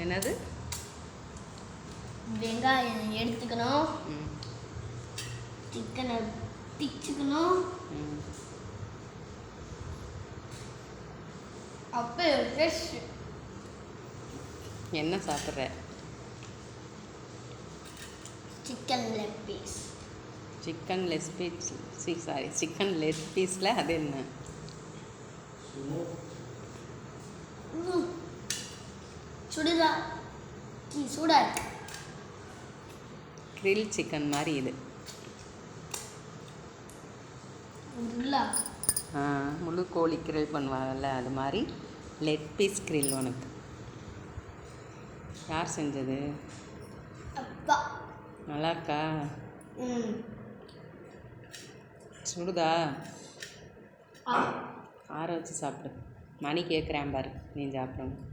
என்னது? வெங்காயம் எடுத்துக்கணும், சிக்கனை பிச்சுக்கணும், அப்போ ஃப்ரெஷ். என்ன சாப்பிட்ற? Chicken leg piece. Chicken leg piece. Sorry, chicken leg பீஸில் அது என்ன? சுடுதா சூடா இருக்கு. கிரில் சிக்கன் மாதிரி இது. முழு கோழி கிரில் பண்ணுவாங்கல்ல, அது மாதிரி லெக் பீஸ் கிரில் உனக்கு. யார் செஞ்சது? அப்பா. நல்லா இருக்கா? சுடுதா? ஆற வச்சு சாப்பிடு. மணி கேட்குறேன் பாரு, நீ சாப்பிடணும்.